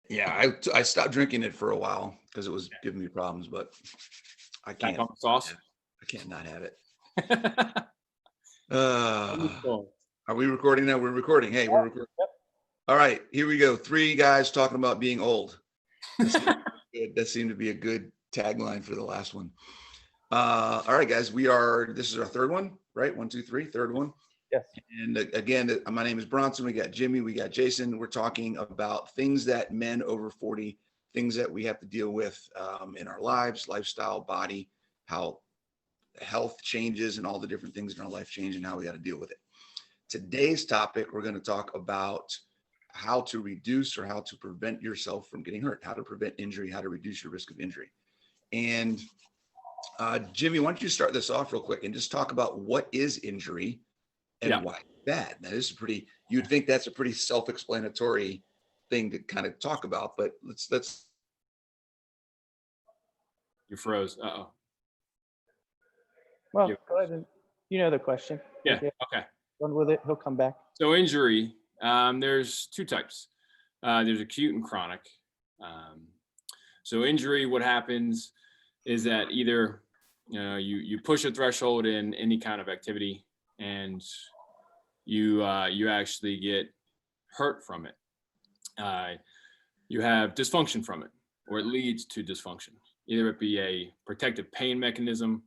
Yeah, I stopped drinking it for a while because it was giving me problems, but I Back can't. on the sauce. I can't not have it. Are Wonderful. we recording now? We're recording. Hey, we're recording. Yep. All right, here we go. 3 guys talking about being old. That seemed to be a good tagline for the last one. All right, guys, this is our third one, right? 1, 2, 3, third one. Yes. And again, my name is Bronson. We got Jimmy, we got Jason. We're talking about things that men over 40, things that we have to deal with in our lives, lifestyle, body, how health changes and all the different things in our life change and how we got to deal with it. Today's topic, we're going to talk about how to reduce or how to prevent yourself from getting hurt, how to prevent injury, how to reduce your risk of injury. And Jimmy, why don't you start this off real quick and just talk about what is injury and why it's bad. Now, this is you'd think that's a pretty self-explanatory thing to kind of talk about, but let's. You froze. Uh-oh. Well, go ahead and you know the question. Yeah. Okay. Run with it. He'll come back. So injury, there's 2 types. There's acute and chronic. So injury, what happens is that either you push a threshold in any kind of activity and you actually get hurt from it. You have dysfunction from it, or it leads to dysfunction. Either it be a protective pain mechanism,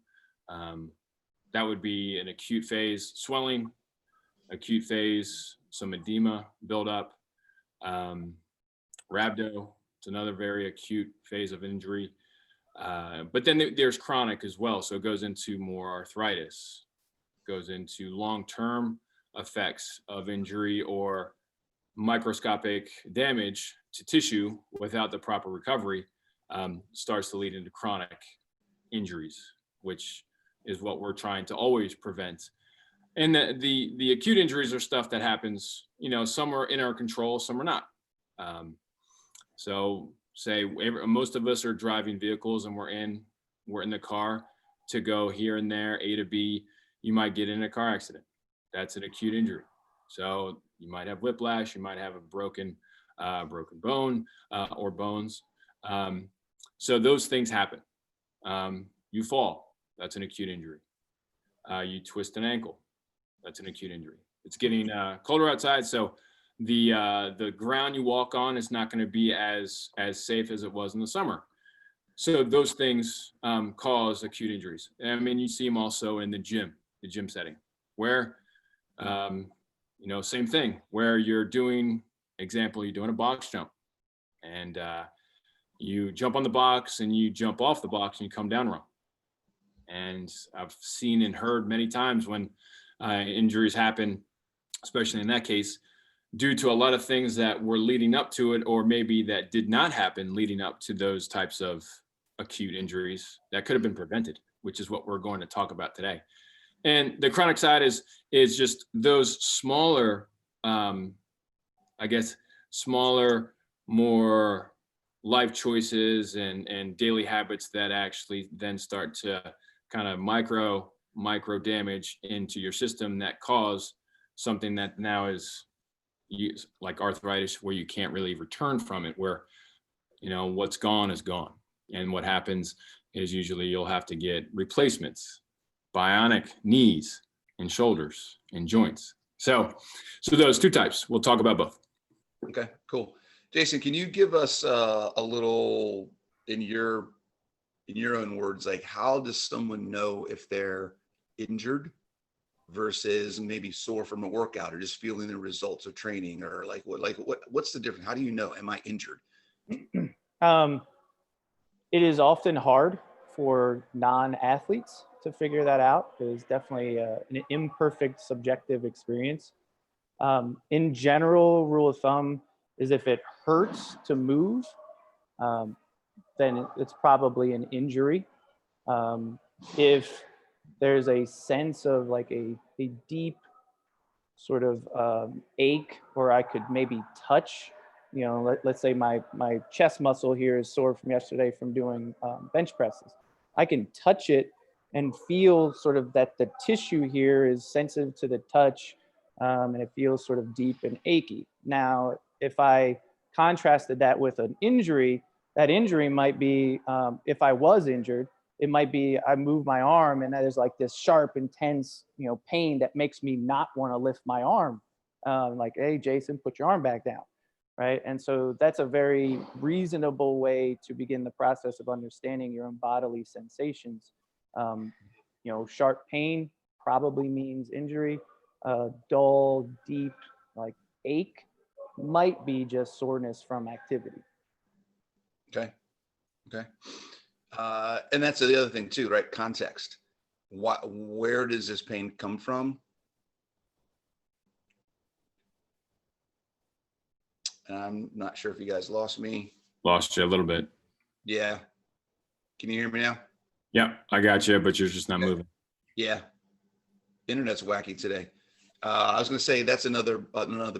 that would be an acute phase swelling, acute phase, some edema buildup, rhabdo, it's another very acute phase of injury. But then there's chronic as well. So it goes into more arthritis, goes into long-term effects of injury or microscopic damage to tissue without the proper recovery, starts to lead into chronic injuries, which is what we're trying to always prevent. And the acute injuries are stuff that happens, some are in our control, some are not. So say most of us are driving vehicles and we're in the car to go here and there, A to B. You might get in a car accident. That's an acute injury. So you might have whiplash, you might have a broken bone or bones. So those things happen. You fall, that's an acute injury. You twist an ankle, that's an acute injury. It's getting colder outside, so the ground you walk on is not going to be as safe as it was in the summer. So those things cause acute injuries. I mean, you see them also in the gym setting, where same thing, where you're doing a box jump, and you jump on the box and you jump off the box and you come down wrong. And I've seen and heard many times when injuries happen, especially in that case, due to a lot of things that were leading up to it, or maybe that did not happen leading up to those types of acute injuries that could have been prevented, which is what we're going to talk about today. And the chronic side is just those smaller, smaller, more life choices and daily habits that actually then start to kind of micro damage into your system that cause something that now is like arthritis, where you can't really return from it, where what's gone is gone. And what happens is usually you'll have to get replacements, bionic knees and shoulders and joints. So those 2 types, we'll talk about both. Okay, cool. Jason, can you give us a little, in your own words, like how does someone know if they're injured versus maybe sore from a workout, or just feeling the results of training, or what's the difference? How do you know, am I injured? It is often hard for non-athletes to figure that out. It is definitely an imperfect subjective experience. In general, rule of thumb is if it hurts to move, then it's probably an injury. If there's a sense of like a deep sort of ache, or I could maybe touch, let's say my chest muscle here is sore from yesterday from doing bench presses. I can touch it and feel sort of that the tissue here is sensitive to the touch, and it feels sort of deep and achy. Now, if I contrasted that with an injury, that injury might be, if I was injured, it might be I move my arm and there's like this sharp, intense, pain that makes me not want to lift my arm. Like, hey, Jason, put your arm back down, right? And so that's a very reasonable way to begin the process of understanding your own bodily sensations. Sharp pain probably means injury. Dull, deep, like ache might be just soreness from activity. Okay. And that's the other thing too, right? Context. Where does this pain come from? I'm not sure if you guys lost me. Lost you a little bit. Yeah. Can you hear me now? Yeah, I got you, but you're just not moving. Yeah. Internet's wacky today. I was going to say that's another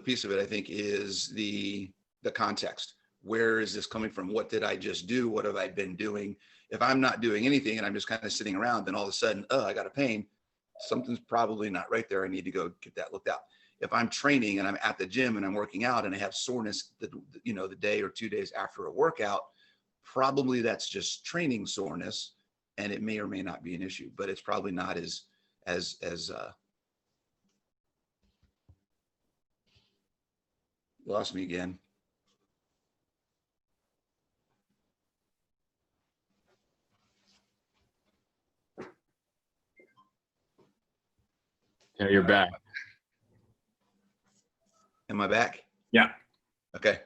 piece of it, I think, is the context. Where is this coming from? What did I just do? What have I been doing? If I'm not doing anything and I'm just kind of sitting around, then all of a sudden, I got a pain. Something's probably not right there. I need to go get that looked out. If I'm training and I'm at the gym and I'm working out and I have soreness, the day or 2 days after a workout, probably that's just training soreness, and it may or may not be an issue, but it's probably not as lost me again. Yeah, you're back. Am I back? Yeah. Okay.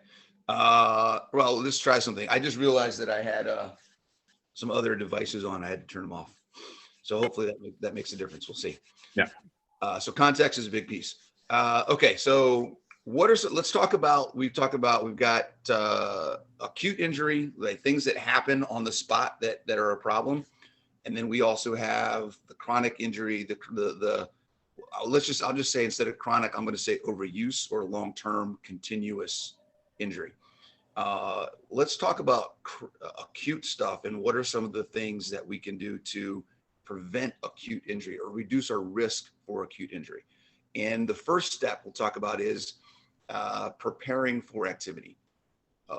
Well, let's try something. I just realized that I had some other devices on. I had to turn them off. So hopefully that makes a difference. We'll see. Yeah. So context is a big piece. Okay. So let's talk about, we've got acute injury, like things that happen on the spot that are a problem. And then we also have the chronic injury, I'll just say, instead of chronic, I'm going to say overuse or long-term continuous injury. Let's talk about acute stuff and what are some of the things that we can do to prevent acute injury or reduce our risk for acute injury. And the first step we'll talk about is preparing for activity.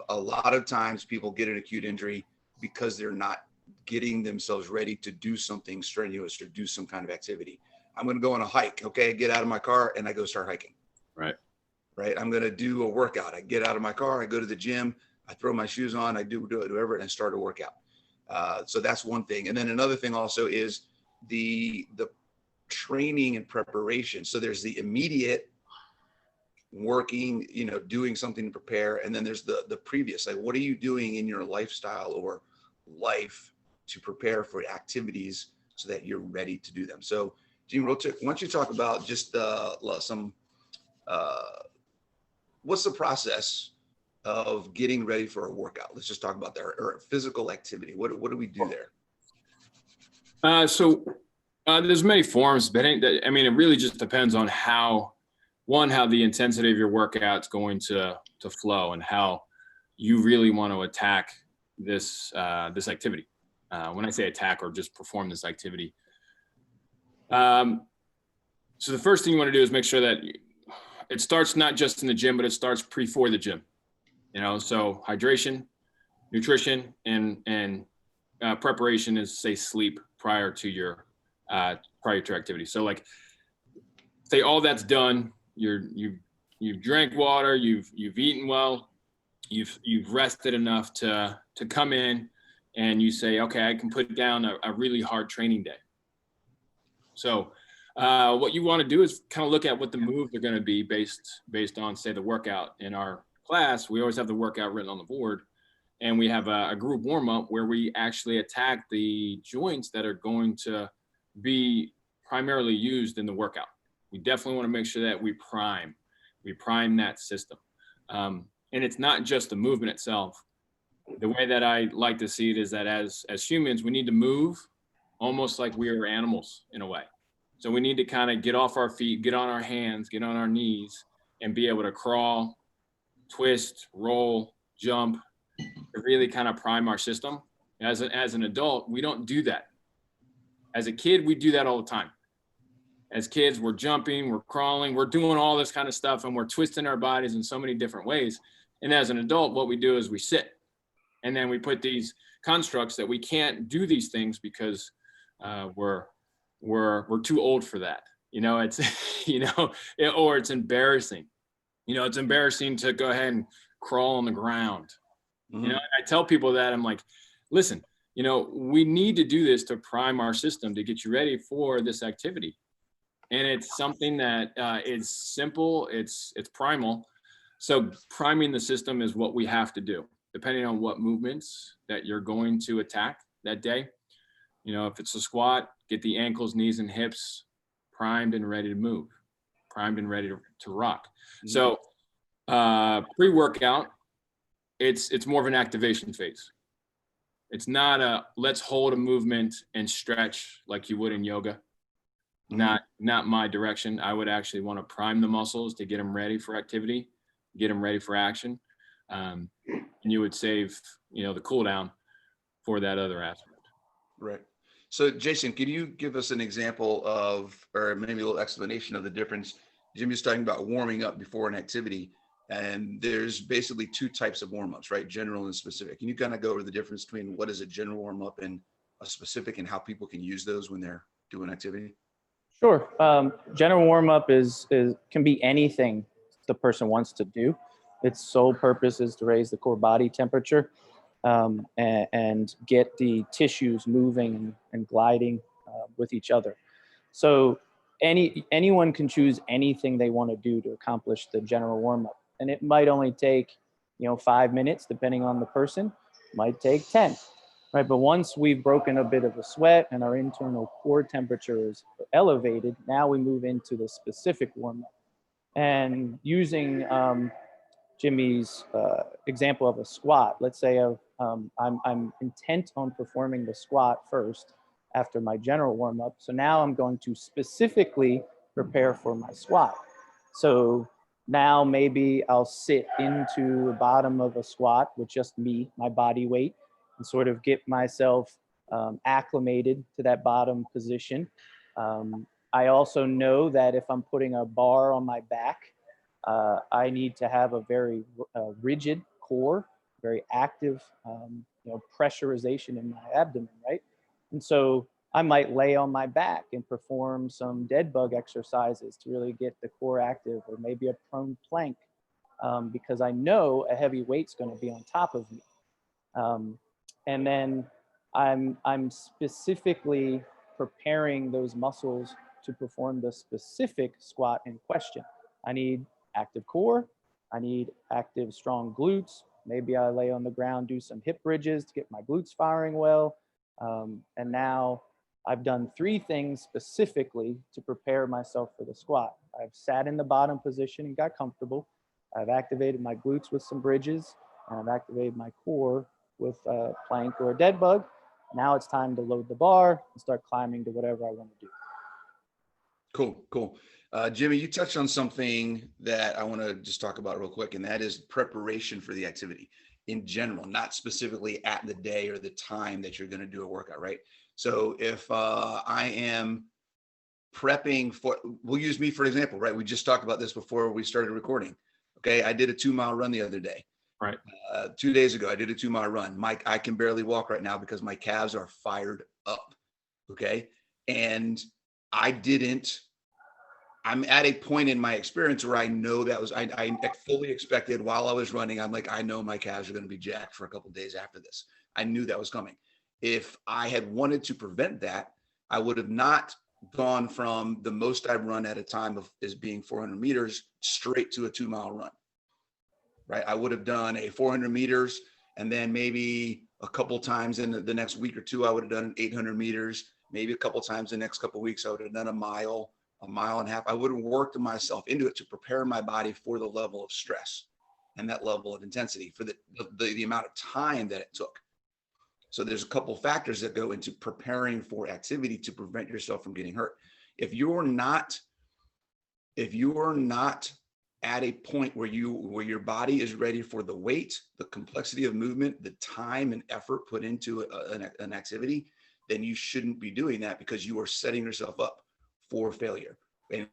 A lot of times people get an acute injury because they're not getting themselves ready to do something strenuous or do some kind of activity. I'm going to go on a hike. Okay. Get out of my car and I go start hiking. Right. I'm going to do a workout. I get out of my car, I go to the gym, I throw my shoes on, I do whatever, and I start a workout. So that's one thing. And then another thing also is the training and preparation. So there's the immediate working, doing something to prepare. And then there's the previous, like, what are you doing in your lifestyle or life to prepare for activities so that you're ready to do them? So Gene, why don't you talk about just what's the process of getting ready for a workout? Let's just talk about that, or physical activity. What do we do there? So there's many forms, but it really just depends on how the intensity of your workout's going to flow and how you really want to attack this activity. When I say attack or just perform this activity. So the first thing you want to do is make sure that it starts not just in the gym, but it starts before the gym. So hydration, nutrition, and preparation is, say, sleep prior to your activity. So, like, say all that's done, you've drank water, you've eaten well, you've rested enough to come in, and you say, okay, I can put down a really hard training day. So what you want to do is kind of look at what the moves are going to be based on, say, the workout. In our class, we always have the workout written on the board, and we have a group warm-up where we actually attack the joints that are going to be primarily used in the workout. We definitely want to make sure that we prime that system. And it's not just the movement itself. The way that I like to see it is that as humans, we need to move almost like we are animals in a way. So we need to kind of get off our feet, get on our hands, get on our knees, and be able to crawl, twist, roll, jump, to really kind of prime our system. As an adult, we don't do that. As a kid, we do that all the time. As kids, we're jumping, we're crawling, we're doing all this kind of stuff, and we're twisting our bodies in so many different ways And as an adult, what we do is we sit, and then we put these constructs that we can't do these things because we're too old for that. It's, or it's embarrassing. It's embarrassing to go ahead and crawl on the ground. Mm-hmm. I tell people that, I'm like, listen, we need to do this to prime our system to get you ready for this activity. And it's something that is simple. It's primal. So priming the system is what we have to do, depending on what movements that you're going to attack that day. If it's a squat, get the ankles, knees, and hips primed and ready to move, primed and ready to rock. Mm-hmm. So pre-workout, it's more of an activation phase. It's not a let's hold a movement and stretch like you would in yoga. Mm-hmm. Not my direction. I would actually want to prime the muscles to get them ready for activity, get them ready for action. And you would save, the cool down for that other aspect. Right. So Jason, can you give us an example of, or maybe a little explanation of the difference? Jimmy's talking about warming up before an activity, and there's basically two types of warm-ups, right? General and specific. Can you kind of go over the difference between what is a general warm-up and a specific, and how people can use those when they're doing activity? Sure. General warm-up can be anything the person wants to do. Its sole purpose is to raise the core body temperature and get the tissues moving and gliding with each other. So anyone can choose anything they want to do to accomplish the general warm-up. And it might only take, 5 minutes, depending on the person, might take 10. Right, but once we've broken a bit of a sweat and our internal core temperature is elevated, now we move into the specific warm-up. And using Jimmy's example of a squat, let's say I'm intent on performing the squat first after my general warm-up. So now I'm going to specifically prepare for my squat. So now maybe I'll sit into the bottom of a squat with just me, my body weight, and sort of get myself acclimated to that bottom position. I also know that if I'm putting a bar on my back, I need to have a very rigid core, very active, pressurization in my abdomen, right? And so I might lay on my back and perform some dead bug exercises to really get the core active, or maybe a prone plank, because I know a heavy weight's going to be on top of me. And then I'm specifically preparing those muscles to perform the specific squat in question. I need active core. I need active, strong glutes. Maybe I lay on the ground, do some hip bridges to get my glutes firing well. And now I've done 3 things specifically to prepare myself for the squat. I've sat in the bottom position and got comfortable. I've activated my glutes with some bridges, and I've activated my core with a plank or a dead bug. Now it's time to load the bar and start climbing to whatever I want to do. Cool. Jimmy, you touched on something that I want to just talk about real quick, and that is preparation for the activity in general, not specifically at the day or the time that you're going to do a workout, right? So if I am prepping for, we'll use me for example, right? We just talked about this before we started recording. Okay, I did a 2-mile run the other day. Right. 2 days ago, I did a 2-mile run. I can barely walk right now because my calves are fired up. Okay. And I'm at a point in my experience where I know that I fully expected while I was running. I'm like, I know my calves are going to be jacked for a couple of days after this. I knew that was coming. If I had wanted to prevent that, I would have not gone from the most I've run at a time as being 400 meters straight to a 2-mile run. Right. I would have done a 400 meters, and then maybe a couple times in the next week or two, I would have done 800 meters. Maybe a couple times the next couple of weeks, I would have done a mile and a half. I would have worked myself into it to prepare my body for the level of stress and that level of intensity, for the amount of time that it took. So there's a couple of factors that go into preparing for activity to prevent yourself from getting hurt. If you're not at a point where your body is ready for the weight, the complexity of movement, the time and effort put into an activity, then you shouldn't be doing that, because you are setting yourself up for failure. And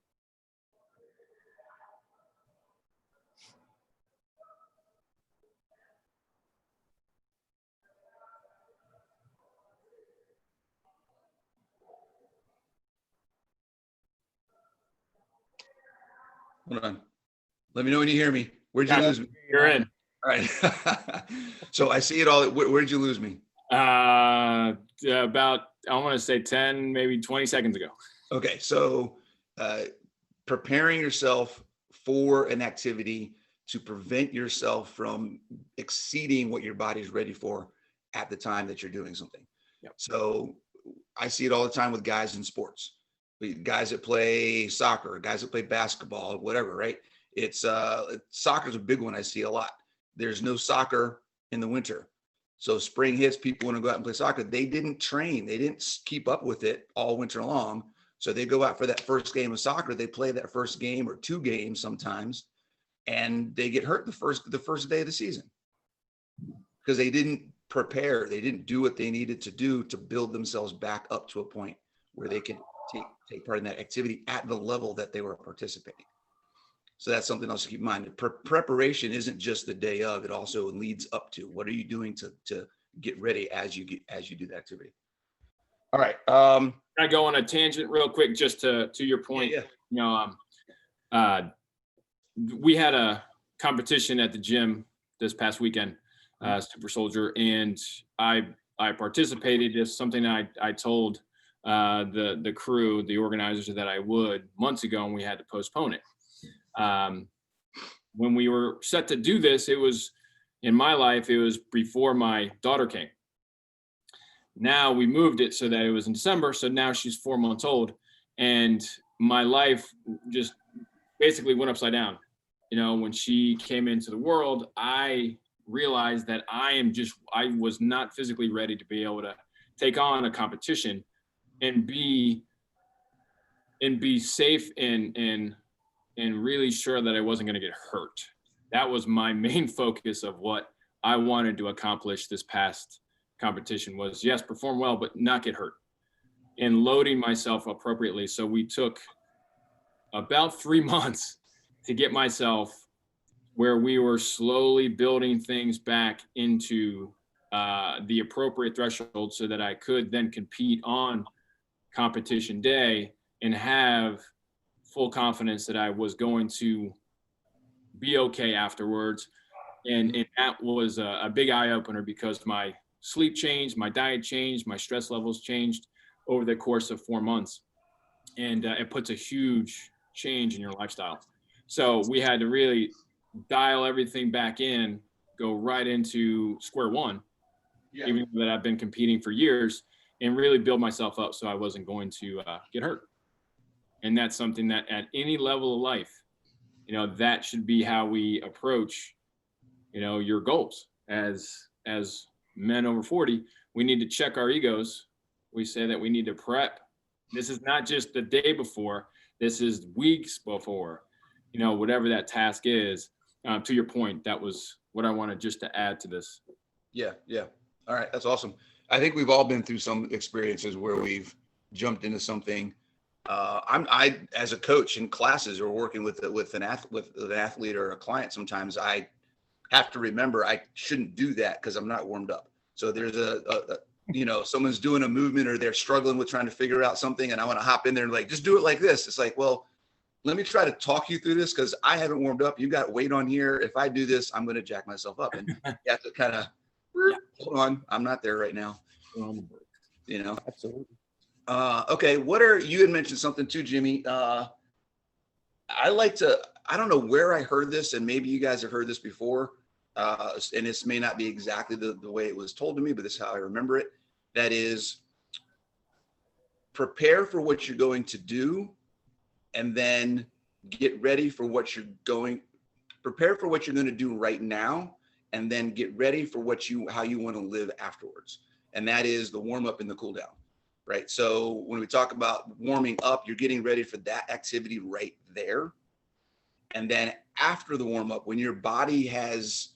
Hold on. Let me know when you hear me. Where'd you Yeah, lose me? You're in. All right. So I see it all. Where'd you lose me? About, I want to say 10, maybe 20 seconds ago. Okay. So preparing yourself for an activity to prevent yourself from exceeding what your body's ready for at the time that you're doing something. Yep. So I see it all the time with guys in sports, guys that play soccer, guys that play basketball, whatever, right? It's soccer's a big one I see a lot. There's no soccer in the winter. So spring hits, people want to go out and play soccer. They didn't train. They didn't keep up with it all winter long. So they go out for that first game of soccer. They play that first game or two games sometimes, and they get hurt the first day of the season because they didn't prepare. They didn't do what they needed to do to build themselves back up to a point where they can take part in that activity at the level that they were participating. So that's something else to keep in mind. Preparation isn't just the day of; it also leads up to. What are you doing to get ready as you do the activity? All right. Can I go on a tangent real quick, just to your point? Yeah. You know, we had a competition at the gym this past weekend, Super Soldier, and I participated. It's something I told the crew, the organizers, that I would months ago, and we had to postpone it. When we were set to do this, it was, in my life, it was before my daughter came. Now we moved it so that it was in December. So now she's 4 months old, and my life just basically went upside down. You know, when she came into the world, I realized that I was not physically ready to be able to take on a competition and be safe and really sure that I wasn't going to get hurt. That was my main focus of what I wanted to accomplish this past competition, was, yes, perform well, but not get hurt, and loading myself appropriately. So we took about 3 months to get myself where we were slowly building things back into the appropriate threshold so that I could then compete on competition day and have full confidence that I was going to be okay afterwards. And that was a big eye opener, because my sleep changed, my diet changed, my stress levels changed over the course of 4 months. And it puts a huge change in your lifestyle. So we had to really dial everything back in, go right into square one, even though that I've been competing for years, and really build myself up so I wasn't going to get hurt. And that's something that at any level of life, you know, that should be how we approach, you know, your goals. As men over 40, we need to check our egos. We say that we need to prep. This is not just the day before, this is weeks before, you know, whatever that task is. To your point, that was what I wanted just to add to this. Yeah. All right, that's awesome. I think we've all been through some experiences where we've jumped into something. I as a coach in classes or working with an athlete or a client, sometimes I have to remember I shouldn't do that because I'm not warmed up. So there's a you know, someone's doing a movement or they're struggling with trying to figure out something, and I want to hop in there and like, just do it like this. It's like, well, let me try to talk you through this because I haven't warmed up. You got weight on here. If I do this, I'm going to jack myself up. And you have to kind of, hold on, I'm not there right now. You know? Absolutely. Okay. You had mentioned something too, Jimmy. I don't know where I heard this, and maybe you guys have heard this before. And this may not be exactly the way it was told to me, but this is how I remember it. That is, prepare for what you're going to do, and then get ready for prepare for what you're going to do right now, and then get ready for how you want to live afterwards. And that is the warm up and the cool down, right? So when we talk about warming up, you're getting ready for that activity right there. And then after the warm up, when your body has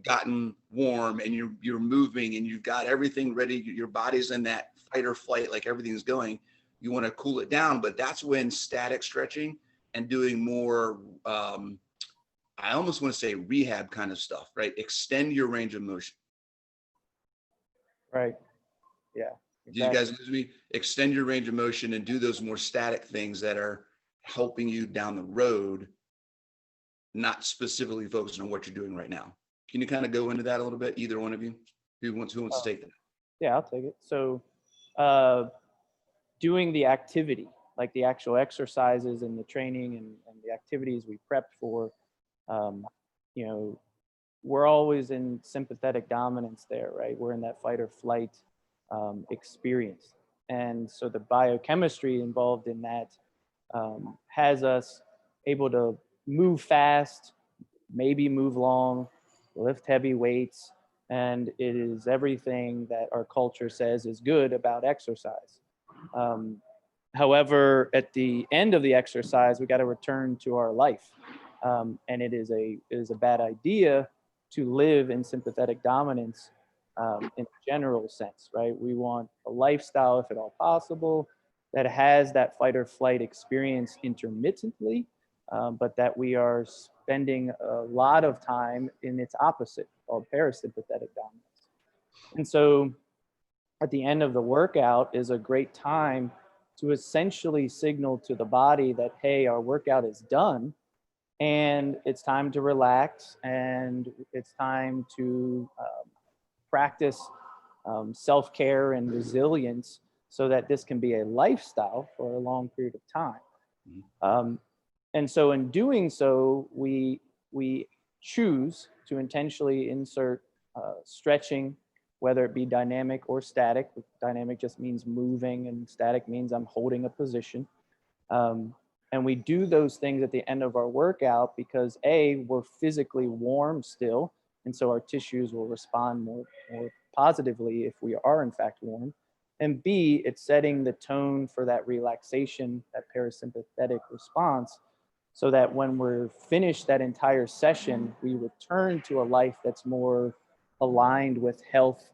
gotten warm and you're moving and you've got everything ready, your body's in that fight or flight, like everything's going, you want to cool it down. But that's when static stretching and doing more, I almost want to say rehab kind of stuff, right? Extend your range of motion. Right. Yeah. Exactly. Do you guys lose me? Extend your range of motion and do those more static things that are helping you down the road not specifically focusing on what you're doing right now. Can you kind of go into that a little bit? Either one of you, who wants to take that? Yeah, I'll take it. So doing the activity, like the actual exercises and the training and the activities we prepped for, you know, we're always in sympathetic dominance there, right? We're in that fight or flight experience. And so the biochemistry involved in that has us able to move fast, maybe move long, lift heavy weights, and it is everything that our culture says is good about exercise. However, at the end of the exercise, we got to return to our life, and it is a bad idea to live in sympathetic dominance in a general sense, right? We want a lifestyle, if at all possible, that has that fight or flight experience intermittently, but that we are spending a lot of time in its opposite, called parasympathetic dominance. And so at the end of the workout is a great time to essentially signal to the body that, hey, our workout is done and it's time to relax and it's time to practice self-care and resilience so that this can be a lifestyle for a long period of time. And so in doing so, we choose to intentionally insert stretching, whether it be dynamic or static. Dynamic just means moving and static means I'm holding a position. And we do those things at the end of our workout because A, we're physically warm still, and so our tissues will respond more positively if we are in fact warm. And B, it's setting the tone for that relaxation, that parasympathetic response, so that when we're finished that entire session, we return to a life that's more aligned with health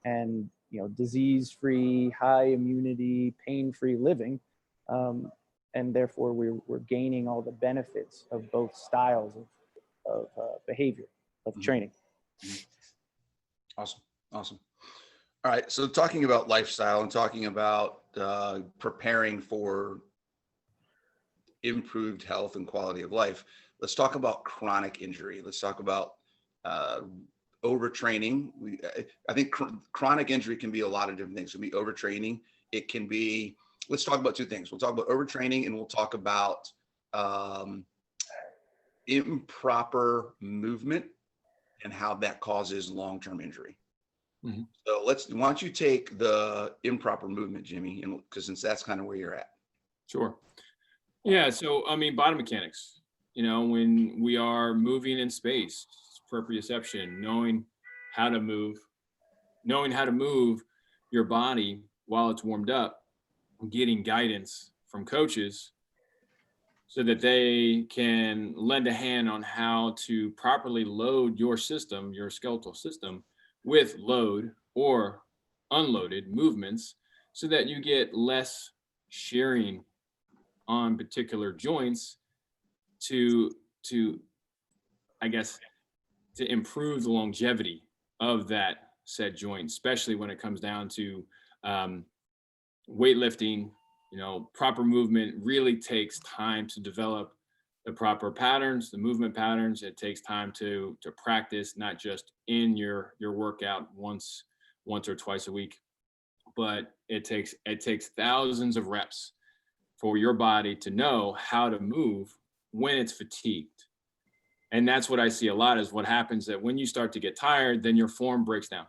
and, you know, disease-free, high immunity, pain-free living. And therefore we're gaining all the benefits of both styles of behavior, of training. Awesome. All right. So talking about lifestyle and talking about preparing for improved health and quality of life, let's talk about chronic injury. Let's talk about overtraining. I think chronic injury can be a lot of different things. It can be overtraining. It can be, let's talk about two things. We'll talk about overtraining and we'll talk about improper movement and how that causes long-term injury. Mm-hmm. So why don't you take the improper movement, Jimmy, and because since that's kind of where you're at. Sure. Yeah. So, I mean, body mechanics, you know, when we are moving in space, proprioception, knowing how to move your body while it's warmed up, getting guidance from coaches so that they can lend a hand on how to properly load your system, your skeletal system, with load or unloaded movements so that you get less shearing on particular joints to I guess to improve the longevity of that said joint, especially when it comes down to weightlifting. You know, proper movement really takes time to develop the proper patterns, the movement patterns. It takes time to practice, not just in your workout once or twice a week, but it takes thousands of reps for your body to know how to move when it's fatigued. And that's what I see a lot is what happens that when you start to get tired, then your form breaks down.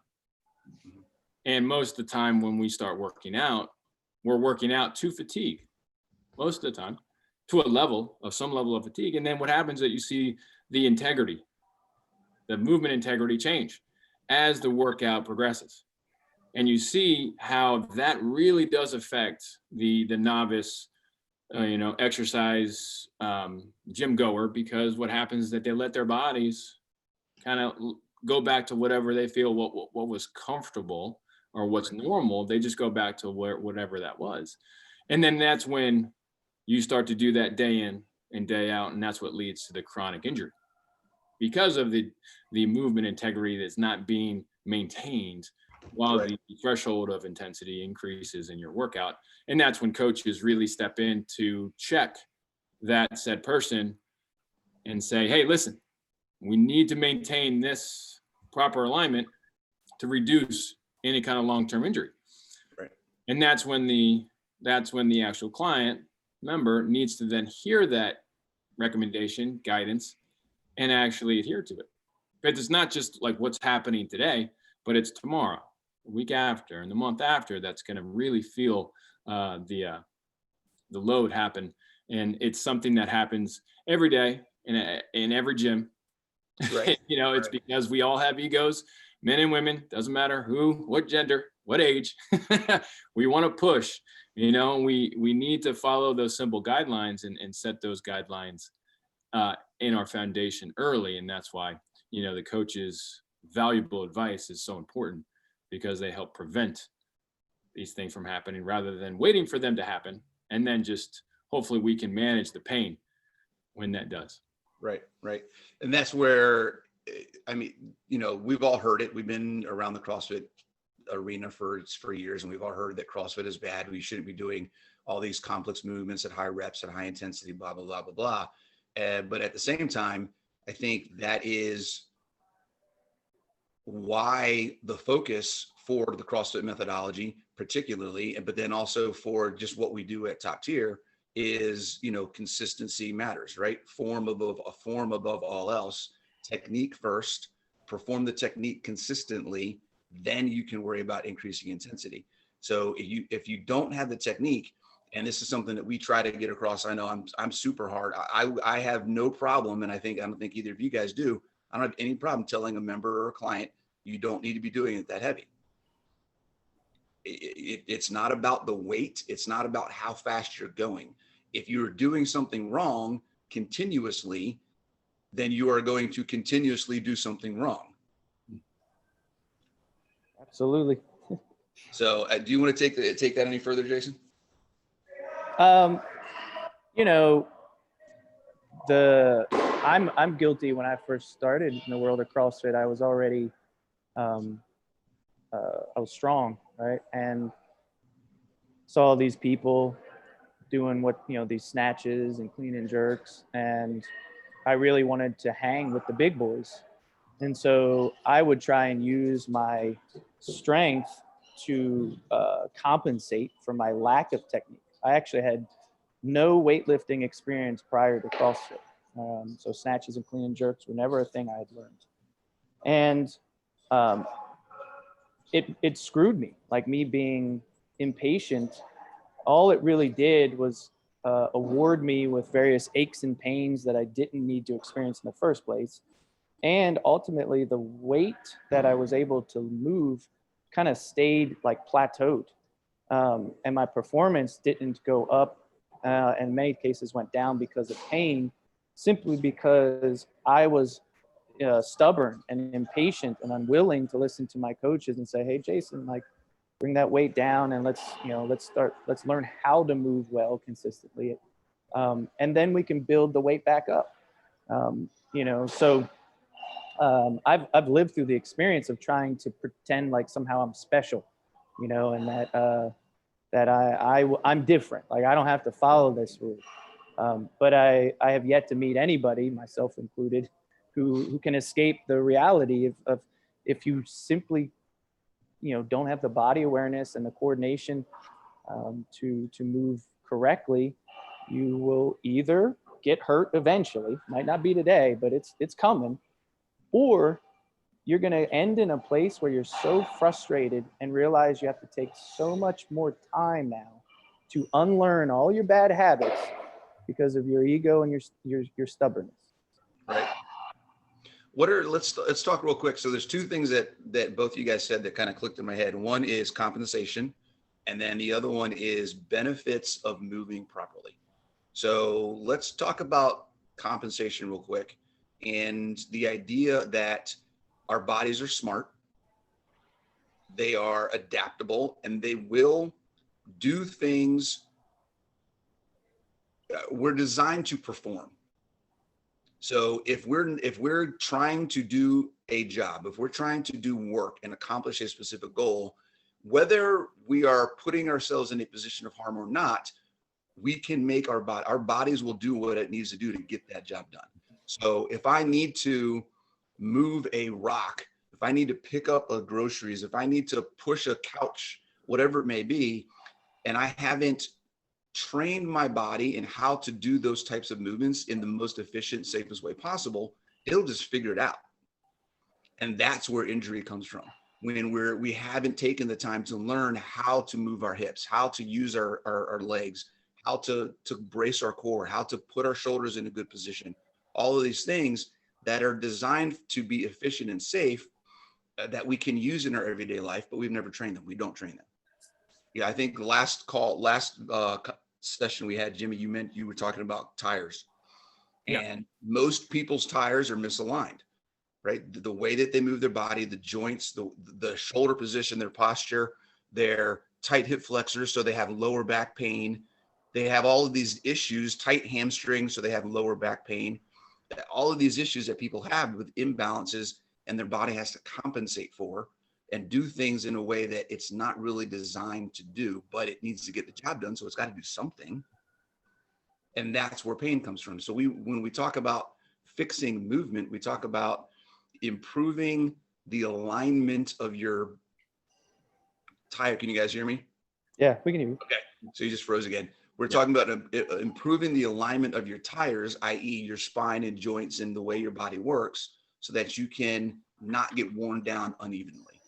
And most of the time when we start working out, we're working out to fatigue most of the time, to some level of fatigue. And then what happens is that you see the movement integrity change as the workout progresses. And you see how that really does affect the novice, exercise gym goer, because what happens is that they let their bodies kind of go back to whatever they feel what was comfortable or what's normal. They just go back to whatever that was. And then that's when you start to do that day in and day out. And that's what leads to the chronic injury because of the movement integrity that's not being maintained while the threshold of intensity increases in your workout. And that's when coaches really step in to check that said person and say, hey, listen, we need to maintain this proper alignment to reduce any kind of long-term injury. Right. And that's when the actual client member needs to then hear that recommendation, guidance, and actually adhere to it. But it's not just like what's happening today, but it's tomorrow, the week after, and the month after that's going to really feel the load happen. And it's something that happens every day in every gym. Right. It's because we all have egos, men and women, doesn't matter who, what gender, what age. We want to push, we need to follow those simple guidelines and set those guidelines in our foundation early. And that's why, the coach's valuable advice is so important, because they help prevent these things from happening rather than waiting for them to happen. And then just hopefully we can manage the pain when that does. Right. Right. And that's where, we've all heard it. We've been around the CrossFit arena for years, and we've all heard that CrossFit is bad. We shouldn't be doing all these complex movements at high reps, at high intensity, blah, blah, blah, blah, blah. But at the same time, I think that is why the focus for the CrossFit methodology, particularly, but then also for just what we do at Top Tier is, consistency matters, right? Form above all else, technique first, perform the technique consistently, then you can worry about increasing intensity. So if you don't have the technique, and this is something that we try to get across, I know I'm super hard. I have no problem, and I don't think either of you guys do. I don't have any problem telling a member or a client, you don't need to be doing it that heavy. It's not about the weight. It's not about how fast you're going. If you're doing something wrong continuously, then you are going to continuously do something wrong. Absolutely. So do you want to take that any further, Jason? I'm guilty. When I first started in the world of CrossFit, I was already, I was strong, right? And saw these people doing these snatches and clean and jerks. And I really wanted to hang with the big boys. And so I would try and use my strength to compensate for my lack of technique. I actually had no weightlifting experience prior to CrossFit. So snatches and clean and jerks were never a thing I had learned. And it screwed me, like me being impatient. All it really did was award me with various aches and pains that I didn't need to experience in the first place. And ultimately, the weight that I was able to move kind of stayed like plateaued. And my performance didn't go up, and in many cases went down because of pain, simply because I was stubborn and impatient and unwilling to listen to my coaches and say, hey, Jason, like, bring that weight down and let's learn how to move well consistently. And then we can build the weight back up. I've lived through the experience of trying to pretend like somehow I'm special, and that I'm different. Like I don't have to follow this rule. But I have yet to meet anybody, myself included, who can escape the reality of if you simply, don't have the body awareness and the coordination to move correctly, you will either get hurt eventually, might not be today, but it's coming, or you're going to end in a place where you're so frustrated and realize you have to take so much more time now to unlearn all your bad habits because of your ego and your stubbornness. Right. Let's talk real quick. So there's two things that both of you guys said that kind of clicked in my head. One is compensation, and then the other one is benefits of moving properly. So let's talk about compensation real quick, and the idea that our bodies are smart, they are adaptable, and they will do things. We're designed to perform. So if we're trying to do a job, if we're trying to do work and accomplish a specific goal, whether we are putting ourselves in a position of harm or not, we can make our bodies will do what it needs to do to get that job done. So if I need to move a rock, if I need to pick up a groceries, if I need to push a couch, whatever it may be, and I haven't trained my body in how to do those types of movements in the most efficient, safest way possible, it'll just figure it out. And that's where injury comes from. When we haven't taken the time to learn how to move our hips, how to use our legs, how to brace our core, how to put our shoulders in a good position. All of these things that are designed to be efficient and safe that we can use in our everyday life, but we've never trained them. We don't train them. Yeah, I think last session we had, Jimmy, you were talking about tires. Yeah. And most people's tires are misaligned, right? The way that they move their body, the joints, the shoulder position, their posture, their tight hip flexors, so they have lower back pain. They have all of these issues, tight hamstrings, so they have lower back pain. All of these issues that people have with imbalances, and their body has to compensate for and do things in a way that it's not really designed to do, but it needs to get the job done, so it's got to do something. And that's where pain comes from. So when we talk about fixing movement, we talk about improving the alignment of your tire. Can you guys hear me? Yeah, we can hear you. Okay, so you just froze again. We're talking about improving the alignment of your tires, i.e. your spine and joints and the way your body works, so that you can not get worn down unevenly.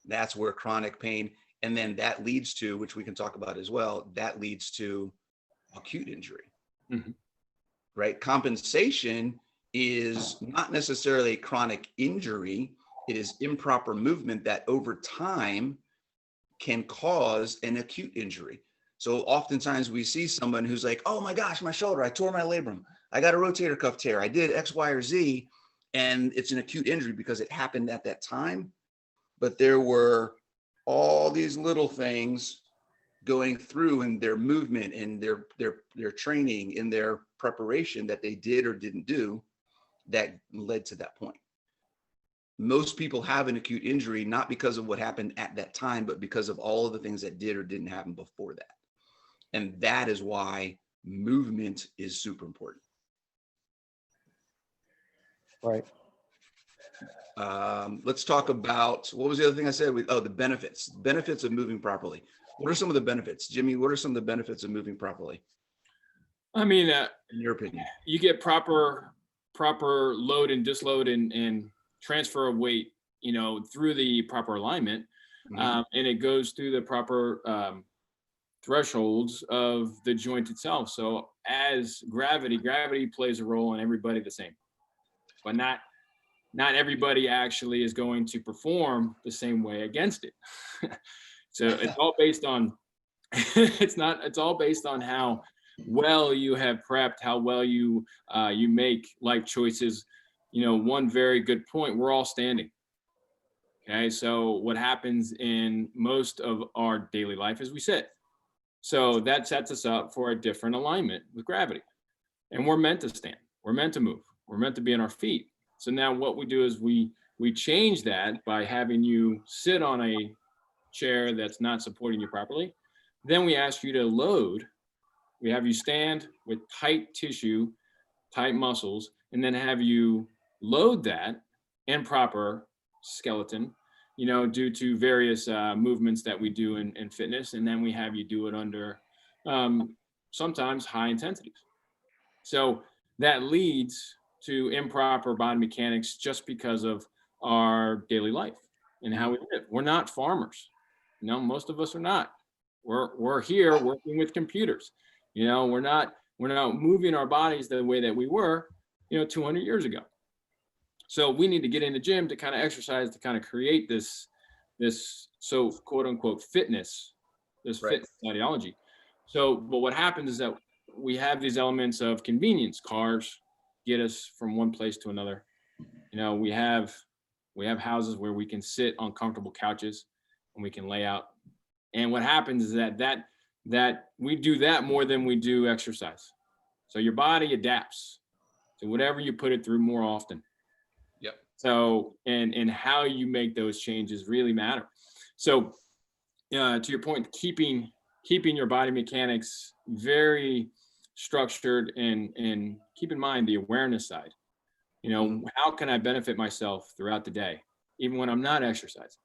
That's where chronic pain, and then that leads to, which we can talk about as well, that leads to acute injury. Mm-hmm. Right? Compensation is not necessarily a chronic injury. It is improper movement that over time can cause an acute injury. So oftentimes we see someone who's like, oh my gosh, my shoulder, I tore my labrum. I got a rotator cuff tear. I did X, Y, or Z. And it's an acute injury because it happened at that time. But there were all these little things going through in their movement, in their training, in their preparation that they did or didn't do that led to that point. Most people have an acute injury, not because of what happened at that time, but because of all of the things that did or didn't happen before that. And that is why movement is super important. Right. Let's talk about, what was the other thing I said? The benefits of moving properly. What are some of the benefits? Jimmy, what are some of the benefits of moving properly? I mean, in your opinion? You get proper load and disload and transfer of weight, through the proper alignment. Mm-hmm. And it goes through the proper thresholds of the joint itself. So as gravity plays a role in everybody the same, but not everybody actually is going to perform the same way against it. So it's all based on, it's all based on how well you have prepped, how well you make life choices. One very good point, we're all standing. Okay, so what happens in most of our daily life is we sit. So that sets us up for a different alignment with gravity. And we're meant to stand, we're meant to move, we're meant to be on our feet. So now what we do is we change that by having you sit on a chair that's not supporting you properly. Then we ask you to load. We have you stand with tight tissue, tight muscles, and then have you load that in proper skeleton, due to various movements that we do in fitness. And then we have you do it under sometimes high intensities. So that leads to improper body mechanics just because of our daily life and how we live. We're not farmers. Most of us are not. We're here working with computers. We're not moving our bodies the way that we were, 200 years ago. So we need to get in the gym to kind of exercise, to kind of create this so quote unquote fitness, this Right. fitness ideology. So, but what happens is that we have these elements of convenience. Cars get us from one place to another. We have houses where we can sit on comfortable couches and we can lay out. And what happens is that we do that more than we do exercise. So your body adapts to whatever you put it through more often. Yep. So, and how you make those changes really matter. So, to your point, keeping your body mechanics very structured and keep in mind the awareness side. You know, how can I benefit myself throughout the day, even when I'm not exercising?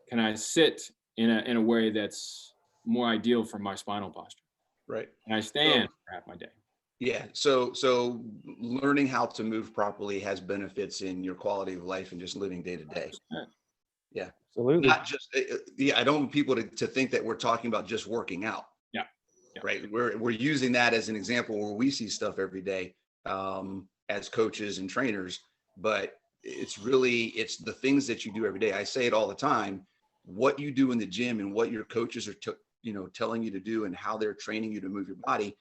Can I sit in a way that's more ideal for my spinal posture? Right. Can I stand for half my day? Yeah. So learning how to move properly has benefits in your quality of life and just living day to day. Yeah. Absolutely. Not just, I don't want people to think that we're talking about just working out. Yeah. Right. We're using that as an example where we see stuff every day as coaches and trainers, but it's the things that you do every day. I say it all the time, what you do in the gym and what your coaches are, telling you to do and how they're training you to move your body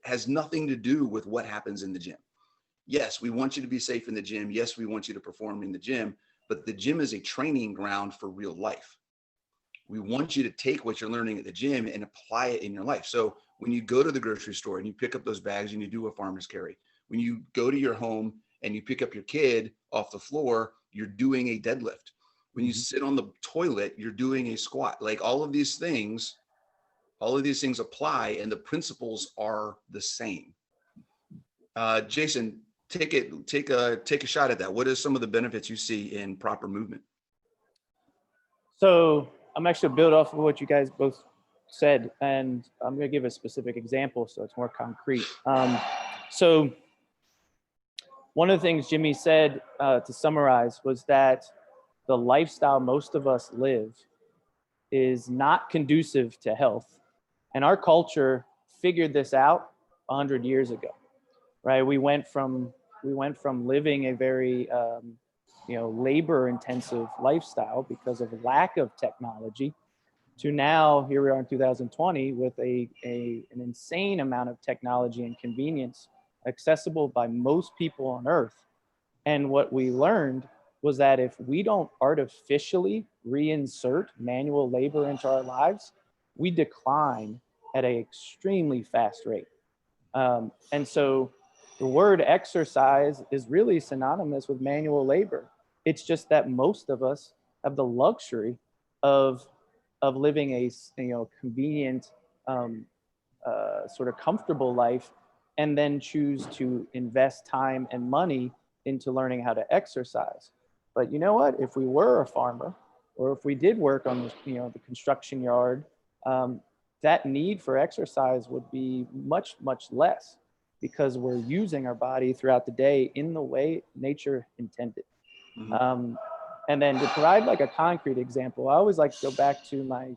has nothing to do with what happens in the gym. Yes, we want you to be safe in the gym. Yes, we want you to perform in the gym, but the gym is a training ground for real life. We want you to take what you're learning at the gym and apply it in your life. So when you go to the grocery store and you pick up those bags and you do a farmer's carry, when you go to your home and you pick up your kid off the floor, you're doing a deadlift. When you sit on the toilet, you're doing a squat. Like all of these things apply and the principles are the same. Jason, take a shot at that. What are some of the benefits you see in proper movement? So I'm actually going to build off of what you guys both said, and I'm going to give a specific example so it's more concrete. So one of the things Jimmy said, to summarize, was that the lifestyle most of us live is not conducive to health. And our culture figured this out 100 years ago, right? We went from living a very labor-intensive lifestyle because of lack of technology, to now here we are in 2020 with an insane amount of technology and convenience accessible by most people on Earth. And what we learned was that if we don't artificially reinsert manual labor into our lives, we decline at an extremely fast rate. And so the word exercise is really synonymous with manual labor. It's just that most of us have the luxury of living a convenient, sort of comfortable life, and then choose to invest time and money into learning how to exercise. But you know what? If we were a farmer, or if we did work on the construction yard, that need for exercise would be much, much less, because we're using our body throughout the day in the way nature intended. Mm-hmm. And then to provide like a concrete example, I always like to go back to my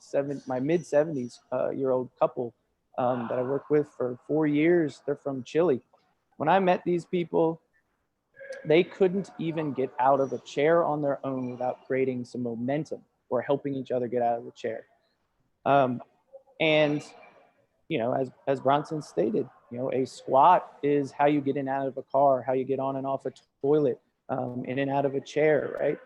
mid-70s year old couple that I worked with for 4 years. They're from Chile. When I met these people, they couldn't even get out of a chair on their own without creating some momentum or helping each other get out of the chair. And as Bronson stated, a squat is how you get in and out of a car, how you get on and off a toilet, in and out of a chair, right?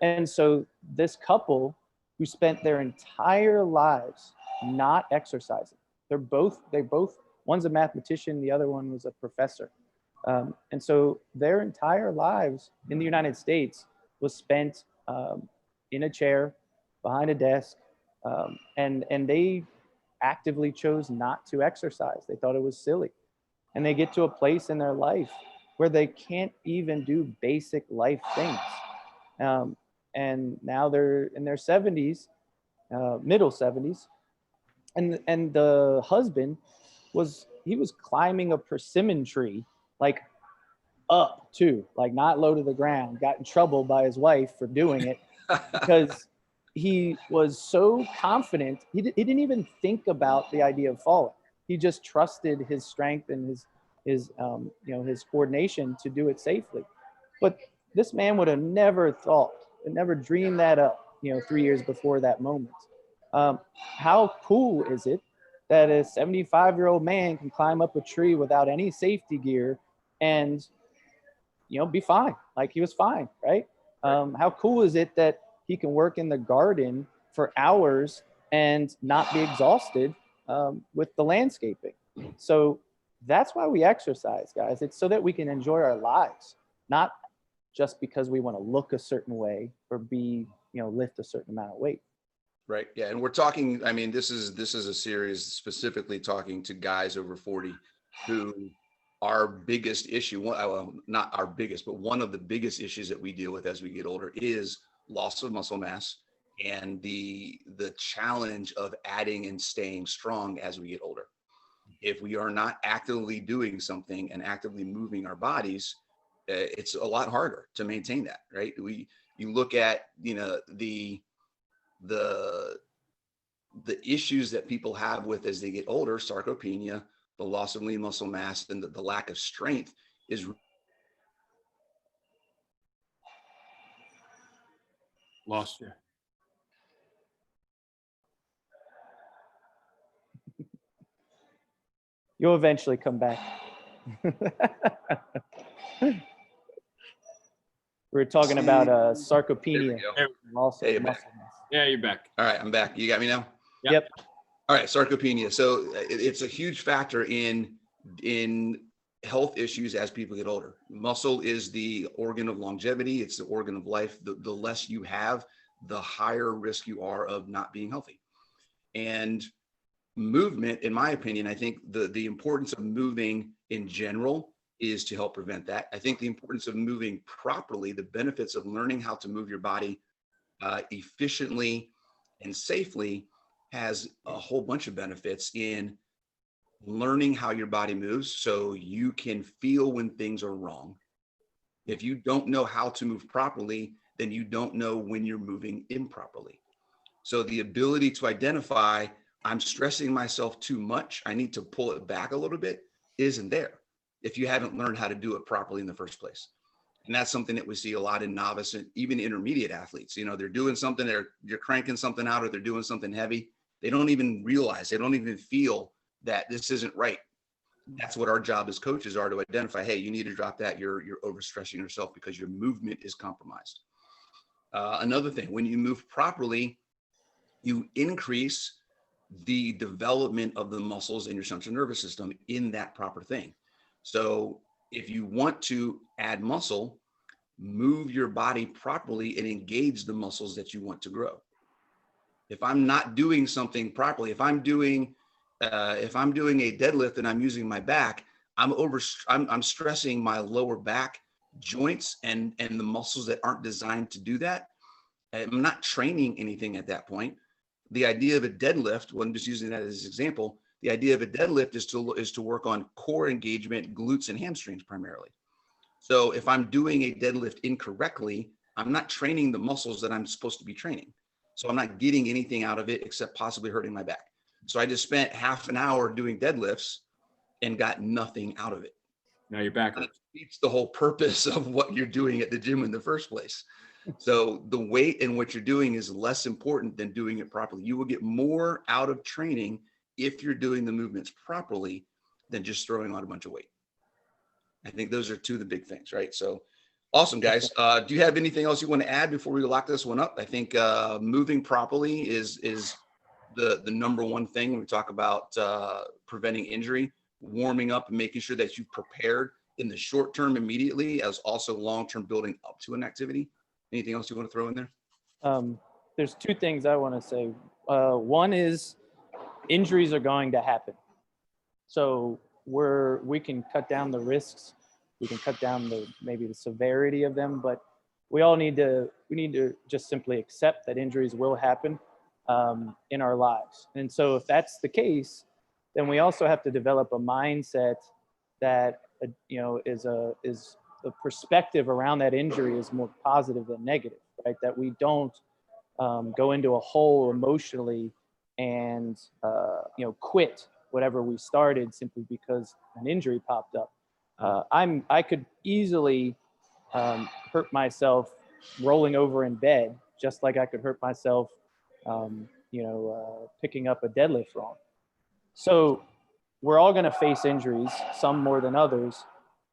And so this couple who spent their entire lives not exercising, they both, one's a mathematician, the other one was a professor. And so their entire lives in the United States was spent in a chair, behind a desk, and they actively chose not to exercise. They thought it was silly. And they get to a place in their life where they can't even do basic life things. And now they're in their 70s, middle 70s. And the husband was climbing a persimmon tree, like up too, like not low to the ground, got in trouble by his wife for doing it because he was so confident. He didn't even think about the idea of falling. He just trusted his strength and his coordination to do it safely. But this man would have never dreamed that up, 3 years before that moment. How cool is it that a 75-year-old man can climb up a tree without any safety gear and, be fine? Like he was fine, right? How cool is it that he can work in the garden for hours and not be exhausted with the landscaping? So that's why we exercise, guys. It's so that we can enjoy our lives, not just because we want to look a certain way or lift a certain amount of weight. Right. Yeah. And we're talking, I mean, this is a series specifically talking to guys over 40 who our biggest issue, well, not our biggest, but one of the biggest issues that we deal with as we get older is loss of muscle mass and the challenge of adding and staying strong as we get older. If we are not actively doing something and actively moving our bodies, it's a lot harder to maintain that, right? You look at, the issues that people have with as they get older, sarcopenia, the loss of lean muscle mass, and the lack of strength is Lost you. You'll eventually come back. We were talking about sarcopenia. Loss of muscle mass. Yeah, you're back. all right. I'm back. You got me now? Yep. All right, sarcopenia. So it's a huge factor in health issues as people get older. Muscle is the organ of longevity. It's the organ of life. The less you have, the higher risk you are of not being healthy. And movement, in my opinion, I think the importance of moving in general is to help prevent that. I think the importance of moving properly, the benefits of learning how to move your body efficiently and safely has a whole bunch of benefits in learning how your body moves so you can feel when things are wrong. If you don't know how to move properly, then you don't know when you're moving improperly. So the ability to identify, I'm stressing myself too much, I need to pull it back a little bit, isn't there if you haven't learned how to do it properly in the first place. And that's something that we see a lot in novice and even intermediate athletes. They're doing something, you're cranking something out, or they're doing something heavy. They don't even realize, they don't even feel that this isn't right. That's what our job as coaches are, to identify, hey, you need to drop that. You're overstressing yourself because your movement is compromised. Another thing, when you move properly, you increase the development of the muscles in your central nervous system in that proper thing. So if you want to add muscle, move your body properly and engage the muscles that you want to grow. If I'm not doing something properly, if I'm doing a deadlift and I'm using my back, I'm stressing my lower back joints and the muscles that aren't designed to do that. I'm not training anything at that point. The idea of a deadlift, well, I'm just using that as an example. The idea of a deadlift is to work on core engagement, glutes and hamstrings primarily. So if I'm doing a deadlift incorrectly, I'm not training the muscles that I'm supposed to be training. So I'm not getting anything out of it except possibly hurting my back. So I just spent half an hour doing deadlifts and got nothing out of it. Now you're back. That defeats the whole purpose of what you're doing at the gym in the first place. So the weight and what you're doing is less important than doing it properly. You will get more out of training if you're doing the movements properly than just throwing on a bunch of weight. I think those are two of the big things, right? So awesome, guys. Do you have anything else you want to add before we lock this one up? I think moving properly is the number one thing when we talk about preventing injury. Warming up and making sure that you've prepared in the short term immediately, as also long term building up to an activity. Anything else you want to throw in there? There's two things I want to say. One is injuries are going to happen. So we can cut down the risks. We can cut down maybe the severity of them, but we need to just simply accept that injuries will happen in our lives. And so if that's the case, then we also have to develop a mindset that is the perspective around that injury is more positive than negative, right? That we don't go into a hole emotionally and quit whatever we started simply because an injury popped up. I could easily hurt myself rolling over in bed, just like I could hurt myself picking up a deadlift wrong. So we're all going to face injuries, some more than others.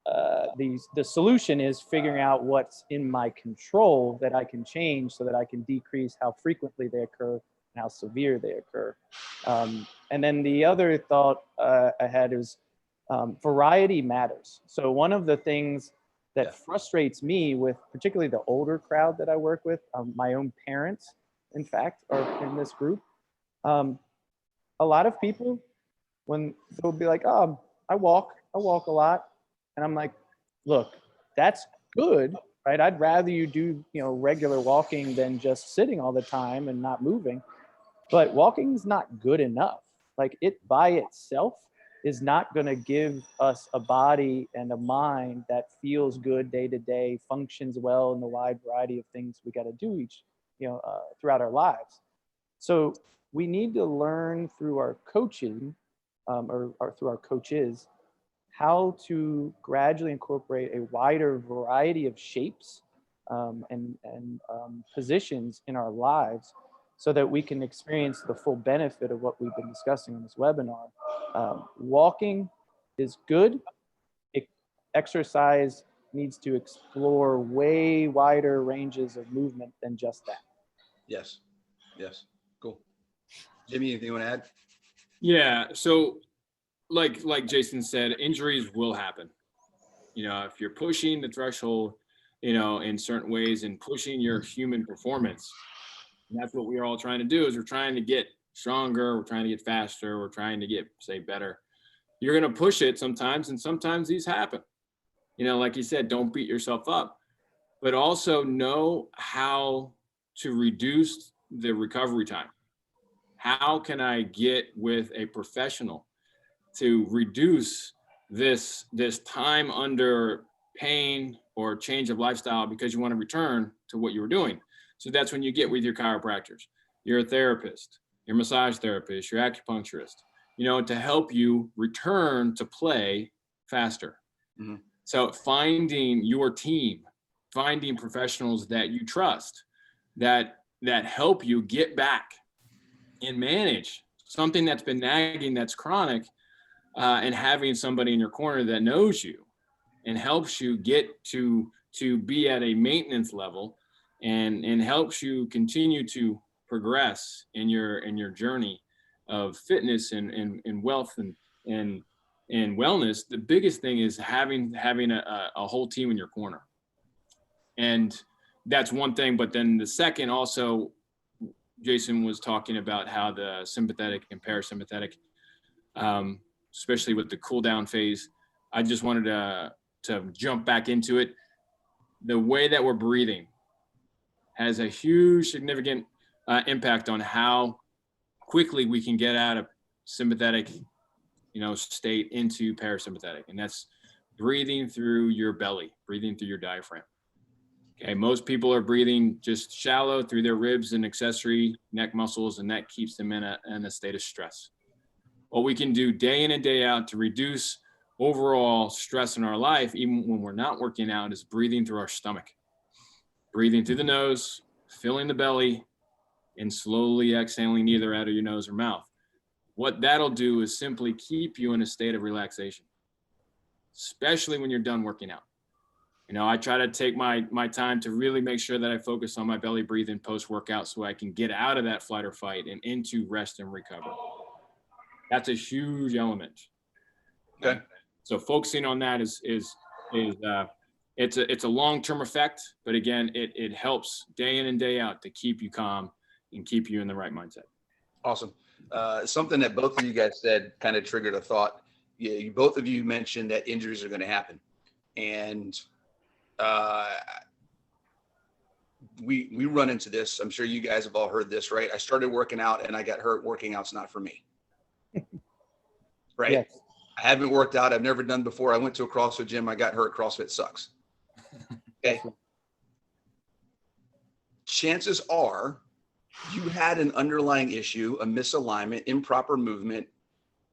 The solution is figuring out what's in my control that I can change so that I can decrease how frequently they occur and how severe they occur. And then the other thought I had is variety matters. So one of the things that frustrates me with particularly the older crowd that I work with, my own parents, in fact, are in this group. A lot of people, when they'll be like, oh, I walk a lot. And I'm like, look, that's good, right? I'd rather you do, regular walking than just sitting all the time and not moving. But walking is not good enough. Like, it by itself is not going to give us a body and a mind that feels good day to day, functions well in the wide variety of things we got to do throughout our lives. So we need to learn through our coaching or through our coaches how to gradually incorporate a wider variety of shapes and positions in our lives so that we can experience the full benefit of what we've been discussing in this webinar. Walking is good. Exercise needs to explore way wider ranges of movement than just that. Yes. Cool. Jimmy, anything you want to add? Yeah. So like Jason said, injuries will happen. If you're pushing the threshold, in certain ways and pushing your human performance, and that's what we're all trying to do, is we're trying to get stronger, we're trying to get faster, we're trying to get, say, better. You're going to push it sometimes, and sometimes these happen. Like you said, don't beat yourself up, but also know how to reduce the recovery time. How can I get with a professional to reduce this time under pain or change of lifestyle because you want to return to what you were doing? So that's when you get with your chiropractors, your therapist, your massage therapist, your acupuncturist, to help you return to play faster. Mm-hmm. So finding your team, finding professionals that you trust, that help you get back and manage something that's been nagging, that's chronic, and having somebody in your corner that knows you and helps you get to be at a maintenance level and helps you continue to progress in your journey of fitness and wealth and wellness. The biggest thing is having a whole team in your corner. And that's one thing. But then the second, also, Jason was talking about how the sympathetic and parasympathetic, especially with the cool down phase, I just wanted to jump back into it. The way that we're breathing has a huge, significant impact on how quickly we can get out of sympathetic, state into parasympathetic. And that's breathing through your belly, breathing through your diaphragm. Okay, most people are breathing just shallow through their ribs and accessory neck muscles, and that keeps them in a state of stress. What we can do day in and day out to reduce overall stress in our life, even when we're not working out, is breathing through our stomach. Breathing through the nose, filling the belly, and slowly exhaling either out of your nose or mouth. What that'll do is simply keep you in a state of relaxation, especially when you're done working out. I try to take my time to really make sure that I focus on my belly breathing post-workout so I can get out of that flight or fight and into rest and recover. That's a huge element. Okay. So focusing on that is it's a long-term effect, but again, it helps day in and day out to keep you calm and keep you in the right mindset. Awesome. Something that both of you guys said kind of triggered a thought. Both of you mentioned that injuries are going to happen, and we run into this. I'm sure you guys have all heard this, right? I started working out and I got hurt. Working out's not for me. Right? Yes. I haven't worked out. I've never done before. I went to a CrossFit gym. I got hurt. CrossFit sucks. Okay. Chances are you had an underlying issue, a misalignment, improper movement.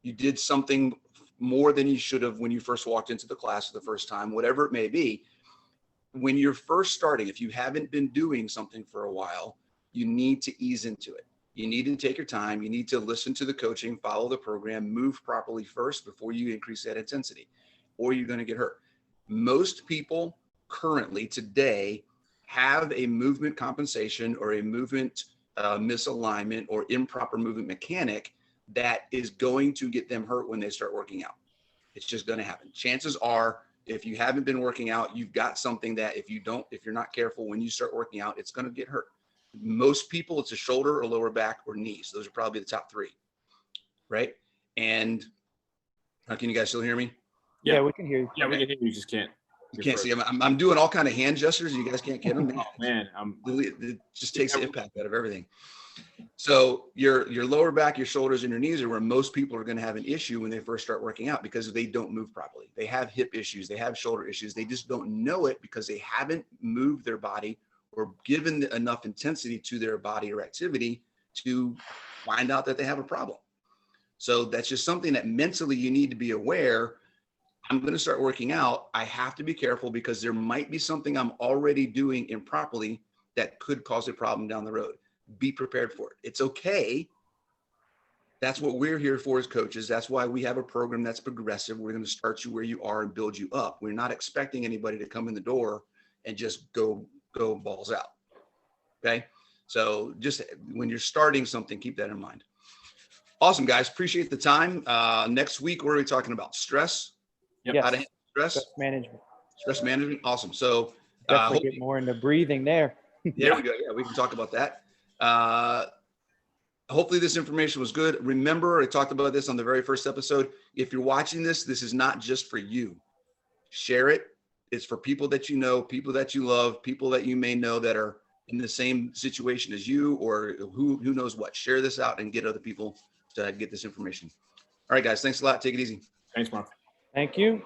You did something more than you should have when you first walked into the class the first time, whatever it may be. When you're first starting, if you haven't been doing something for a while, you need to ease into it. You need to take your time. You need to listen to the coaching, follow the program, move properly first before you increase that intensity, or you're going to get hurt. Most people currently today have a movement compensation or a movement misalignment or improper movement mechanic that is going to get them hurt when they start working out. It's just going to happen. Chances are, if you haven't been working out, you've got something that if you're not careful when you start working out, it's going to get hurt. Most people, it's a shoulder or lower back or knees. Those are probably the top three, right? And can you guys still hear me? Yeah, we can hear you. Yeah, we can hear you. You just can't. You can't see them. I'm doing all kind of hand gestures. You guys can't get them. Oh man, It just takes the impact out of everything. So your lower back, your shoulders, and your knees are where most people are going to have an issue when they first start working out because they don't move properly. They have hip issues. They have shoulder issues. They just don't know it because they haven't moved their body or given enough intensity to their body or activity to find out that they have a problem. So that's just something that mentally you need to be aware. I'm going to start working out. I have to be careful because there might be something I'm already doing improperly that could cause a problem down the road. Be prepared for it. It's okay. That's what we're here for as coaches. That's why we have a program that's progressive. We're going to start you where you are and build you up. We're not expecting anybody to come in the door and just go balls out. Okay. So just when you're starting something, keep that in mind. Awesome, guys. Appreciate the time. Next week, we're going to be talking about stress. Yep. Yes. How to handle stress. Stress management. Stress management. Awesome. So Definitely get more into breathing there. there we go. Yeah, we can talk about that. Hopefully this information was good. Remember, I talked about this on the very first episode. If you're watching this, this is not just for you. Share it. It's for people that you know, people that you love, people that you may know that are in the same situation as you, or who knows what. Share this out and get other people to get this information. All right, guys. Thanks a lot. Take it easy. Thanks, Mark. Thank you.